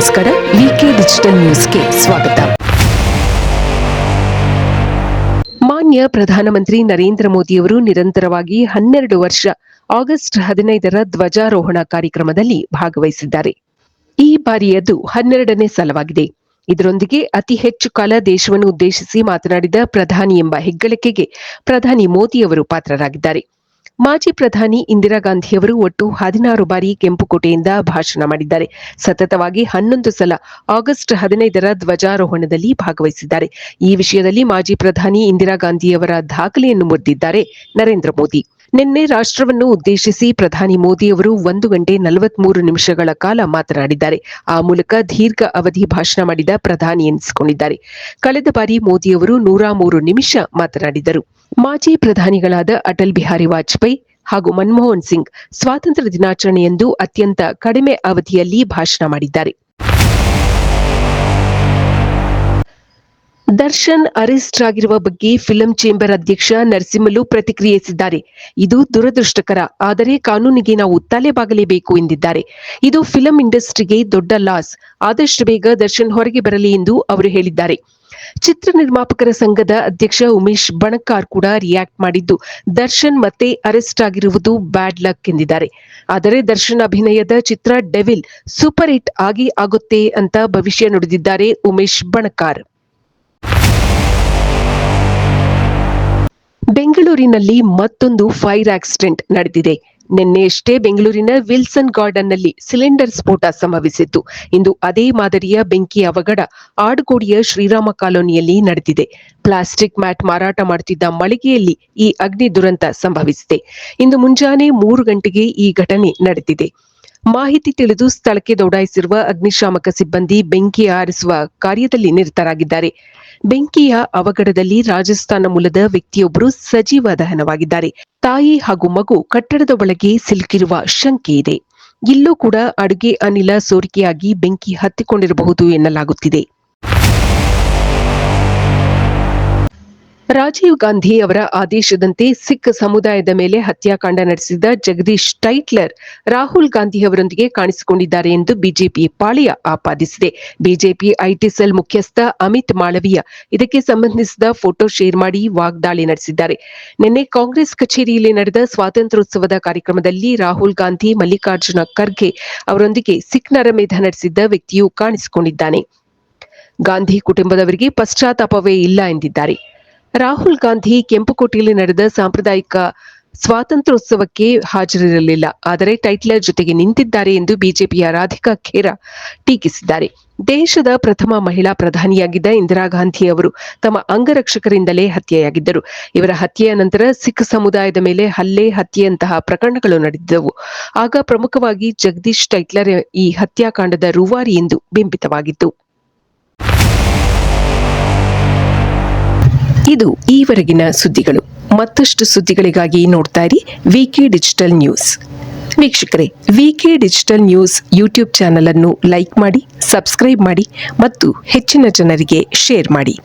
ನಮಸ್ಕಾರ. ವಿಕೆ ಡಿಜಿಟಲ್ ನ್ಯೂಸ್ಗೆ ಸ್ವಾಗತ. ಮಾನ್ಯ ಪ್ರಧಾನಮಂತ್ರಿ ನರೇಂದ್ರ ಮೋದಿಯವರು ನಿರಂತರವಾಗಿ 12 ವರ್ಷ ಆಗಸ್ಟ್ 15ರ ಧ್ವಜಾರೋಹಣ ಕಾರ್ಯಕ್ರಮದಲ್ಲಿ ಭಾಗವಹಿಸಿದ್ದಾರೆ. ಈ ಬಾರಿಯದು 12ನೇ ಸಲವಾಗಿದೆ. ಇದರೊಂದಿಗೆ ಅತಿ ಹೆಚ್ಚು ಕಾಲ ದೇಶವನ್ನು ಉದ್ದೇಶಿಸಿ ಮಾತನಾಡಿದ ಪ್ರಧಾನಿ ಎಂಬ ಹೆಗ್ಗಳಿಕೆಗೆ ಪ್ರಧಾನಿ ಮೋದಿಯವರು ಪಾತ್ರರಾಗಿದ್ದಾರೆ. ಮಾಜಿ ಪ್ರಧಾನಿ ಇಂದಿರಾ ಗಾಂಧಿಯವರು ಒಟ್ಟು 16 ಬಾರಿ ಕೆಂಪುಕೋಟೆಯಿಂದ ಭಾಷಣ ಮಾಡಿದ್ದಾರೆ. ಸತತವಾಗಿ 11 ಸಲ ಆಗಸ್ಟ್ 15ರ ಧ್ವಜಾರೋಹಣದಲ್ಲಿ ಭಾಗವಹಿಸಿದ್ದಾರೆ. ಈ ವಿಷಯದಲ್ಲಿ ಮಾಜಿ ಪ್ರಧಾನಿ ಇಂದಿರಾ ಗಾಂಧಿಯವರ ದಾಖಲೆಯನ್ನು ಮುರಿದಿದ್ದಾರೆ ನರೇಂದ್ರ ಮೋದಿ. ನಿನ್ನೆ ರಾಷ್ಟ್ರವನ್ನು ಉದ್ದೇಶಿಸಿ ಪ್ರಧಾನಿ ಮೋದಿಯವರು 1 ಗಂಟೆ 43 ನಿಮಿಷಗಳ ಕಾಲ ಮಾತನಾಡಿದ್ದಾರೆ. ಆ ಮೂಲಕ ದೀರ್ಘ ಅವಧಿ ಭಾಷಣ ಮಾಡಿದ ಪ್ರಧಾನಿ ಎನಿಸಿಕೊಂಡಿದ್ದಾರೆ. ಕಳೆದ ಬಾರಿ ಮೋದಿಯವರು 103 ನಿಮಿಷ ಮಾತನಾಡಿದರು. ಮಾಜಿ ಪ್ರಧಾನಿಗಳಾದ ಅಟಲ್ ಬಿಹಾರಿ ವಾಜಪೇಯಿ ಹಾಗೂ ಮನಮೋಹನ್ ಸಿಂಗ್ ಸ್ವಾತಂತ್ರ್ಯ ದಿನಾಚರಣೆಯಂದು ಅತ್ಯಂತ ಕಡಿಮೆ ಅವಧಿಯಲ್ಲಿ ಭಾಷಣ ಮಾಡಿದ್ದಾರೆ. ದರ್ಶನ್ ಅರೆಸ್ಟ್ ಆಗಿರುವ ಬಗ್ಗೆ ಫಿಲ್ಮ್ ಚೇಂಬರ್ ಅಧ್ಯಕ್ಷ ನರಸಿಂಹಲು ಪ್ರತಿಕ್ರಿಯಿಸಿದ್ದಾರೆ. ಇದು ದುರದೃಷ್ಟಕರ, ಆದರೆ ಕಾನೂನಿಗೆ ನಾವು ತಲೆಬಾಗಲೇಬೇಕು ಎಂದಿದ್ದಾರೆ. ಇದು ಫಿಲ್ಮ್ ಇಂಡಸ್ಟ್ರಿಗೆ ದೊಡ್ಡ ಲಾಸ್. ಆದಷ್ಟು ಬೇಗ ದರ್ಶನ್ ಹೊರಗೆ ಬರಲಿ ಎಂದು ಅವರು ಹೇಳಿದ್ದಾರೆ. ಚಿತ್ರ ನಿರ್ಮಾಪಕರ ಸಂಘದ ಅಧ್ಯಕ್ಷ ಉಮೇಶ್ ಬಣಕಾರ್ ಕೂಡ ರಿಯಾಕ್ಟ್ ಮಾಡಿದ್ದು, ದರ್ಶನ್ ಮತ್ತೆ ಅರೆಸ್ಟ್ ಆಗಿರುವುದು ಬ್ಯಾಡ್ ಲಕ್ ಎಂದಿದ್ದಾರೆ. ಆದರೆ ದರ್ಶನ್ ಅಭಿನಯದ ಚಿತ್ರ ಡೆವಿಲ್ ಸೂಪರ್ ಹಿಟ್ ಆಗುತ್ತೆ ಅಂತ ಭವಿಷ್ಯ ನುಡಿದಿದ್ದಾರೆ ಉಮೇಶ್ ಬಣಕಾರ್. ಬೆಂಗಳೂರಿನಲ್ಲಿ ಮತ್ತೊಂದು ಫೈರ್ ಆಕ್ಸಿಡೆಂಟ್ ನಡೆದಿದೆ. ನಿನ್ನೆಯಷ್ಟೇ ಬೆಂಗಳೂರಿನ ವಿಲ್ಸನ್ ಗಾರ್ಡನ್ನಲ್ಲಿ ಸಿಲಿಂಡರ್ ಸ್ಫೋಟ ಸಂಭವಿಸಿತ್ತು. ಇಂದು ಅದೇ ಮಾದರಿಯ ಬೆಂಕಿ ಅವಘಡ ಆಡುಗೋಡಿಯ ಶ್ರೀರಾಮ ಕಾಲೋನಿಯಲ್ಲಿ ನಡೆದಿದೆ. ಪ್ಲಾಸ್ಟಿಕ್ ಮ್ಯಾಟ್ ಮಾರಾಟ ಮಾಡುತ್ತಿದ್ದ ಮಳಿಗೆಯಲ್ಲಿ ಈ ಅಗ್ನಿ ದುರಂತ ಸಂಭವಿಸಿದೆ. ಇಂದು ಮುಂಜಾನೆ 3 ಗಂಟೆಗೆ ಈ ಘಟನೆ ನಡೆದಿದೆ. ಮಾಹಿತಿ ತಿಳಿದು ಸ್ಥಳಕ್ಕೆ ದೌಡಾಯಿಸಿರುವ ಅಗ್ನಿಶಾಮಕ ಸಿಬ್ಬಂದಿ ಬೆಂಕಿ ಆರಿಸುವ ಕಾರ್ಯದಲ್ಲಿ ನಿರತರಾಗಿದ್ದಾರೆ. ಬೆಂಕಿಯ ಅವಘಡದಲ್ಲಿ ರಾಜಸ್ಥಾನ ಮೂಲದ ವ್ಯಕ್ತಿಯೊಬ್ಬರು ಸಜೀವ ದಹನವಾಗಿದ್ದಾರೆ. ತಾಯಿ ಹಾಗೂ ಮಗು ಕಟ್ಟಡದ ಒಳಗೆ ಸಿಲುಕಿರುವ ಶಂಕೆ ಇದೆ. ಇಲ್ಲೂ ಕೂಡ ಅಡುಗೆ ಅನಿಲ ಸೋರಿಕೆಯಾಗಿ ಬೆಂಕಿ ಹತ್ತಿಕೊಂಡಿರಬಹುದು ಎನ್ನಲಾಗುತ್ತಿದೆ. ರಾಜೀವ್ ಗಾಂಧಿ ಅವರ ಆದೇಶದಂತೆ ಸಿಖ್ ಸಮುದಾಯದ ಮೇಲೆ ಹತ್ಯಾಕಾಂಡ ನಡೆಸಿದ ಜಗದೀಶ್ ಟೈಟ್ಲರ್ ರಾಹುಲ್ ಗಾಂಧಿ ಅವರೊಂದಿಗೆ ಕಾಣಿಸಿಕೊಂಡಿದ್ದಾರೆ ಎಂದು ಬಿಜೆಪಿ ಪಾಳೆಯ ಆಪಾದಿಸಿದೆ. ಬಿಜೆಪಿ ಐಟಿ ಸೆಲ್ ಮುಖ್ಯಸ್ಥ ಅಮಿತ್ ಮಾಳವೀಯ ಇದಕ್ಕೆ ಸಂಬಂಧಿಸಿದ ಫೋಟೋ ಶೇರ್ ಮಾಡಿ ವಾಗ್ದಾಳಿ ನಡೆಸಿದ್ದಾರೆ. ನಿನ್ನೆ ಕಾಂಗ್ರೆಸ್ ಕಚೇರಿಯಲ್ಲಿ ನಡೆದ ಸ್ವಾತಂತ್ರ್ಯೋತ್ಸವದ ಕಾರ್ಯಕ್ರಮದಲ್ಲಿ ರಾಹುಲ್ ಗಾಂಧಿ, ಮಲ್ಲಿಕಾರ್ಜುನ ಖರ್ಗೆ ಅವರೊಂದಿಗೆ ಸಿಖ್ ನರಮೇಧ ನಡೆಸಿದ್ದ ವ್ಯಕ್ತಿಯು ಕಾಣಿಸಿಕೊಂಡಿದ್ದಾನೆ. ಗಾಂಧಿ ಕುಟುಂಬದವರಿಗೆ ಪಶ್ಚಾತ್ತಾಪವೇ ಇಲ್ಲ ಎಂದಿದ್ದಾರೆ. ರಾಹುಲ್ ಗಾಂಧಿ ಕೆಂಪುಕೋಟೆಯಲ್ಲಿ ನಡೆದ ಸಾಂಪ್ರದಾಯಿಕ ಸ್ವಾತಂತ್ರ್ಯೋತ್ಸವಕ್ಕೆ ಹಾಜರಿರಲಿಲ್ಲ, ಆದರೆ ಟೈಟ್ಲರ್ ಜೊತೆಗೆ ನಿಂತಿದ್ದಾರೆ ಎಂದು ಬಿಜೆಪಿಯ ರಾಧಿಕಾ ಖೇರಾ ಟೀಕಿಸಿದ್ದಾರೆ. ದೇಶದ ಪ್ರಥಮ ಮಹಿಳಾ ಪ್ರಧಾನಿಯಾಗಿದ್ದ ಇಂದಿರಾ ಗಾಂಧಿ ಅವರು ತಮ್ಮ ಅಂಗರಕ್ಷಕರಿಂದಲೇ ಹತ್ಯೆಯಾಗಿದ್ದರು. ಇವರ ಹತ್ಯೆಯ ನಂತರ ಸಿಖ್ ಸಮುದಾಯದ ಮೇಲೆ ಹತ್ಯೆಯಂತಹ ಪ್ರಕರಣಗಳು ನಡೆದಿದ್ದವು. ಆಗ ಪ್ರಮುಖವಾಗಿ ಜಗದೀಶ್ ಟೈಟ್ಲರ್ ಈ ಹತ್ಯಾಕಾಂಡದ ರೂವಾರಿ ಎಂದು ಬಿಂಬಿತವಾಗಿತ್ತು. ಇದು ಈವರೆಗಿನ ಸುದ್ದಿಗಳು. ಮತ್ತಷ್ಟು ಸುದ್ದಿಗಳಿಗಾಗಿ ನೋಡ್ತಾ ಇರಿ ವಿಕೆ ಡಿಜಿಟಲ್ ನ್ಯೂಸ್. ವೀಕ್ಷಕರೇ, ವಿಕೆ ಡಿಜಿಟಲ್ ನ್ಯೂಸ್ ಯೂಟ್ಯೂಬ್ ಚಾನೆಲ್ ಅನ್ನು ಲೈಕ್ ಮಾಡಿ, ಸಬ್ಸ್ಕ್ರೈಬ್ ಮಾಡಿ ಮತ್ತು ಹೆಚ್ಚಿನ ಜನರಿಗೆ ಶೇರ್ ಮಾಡಿ.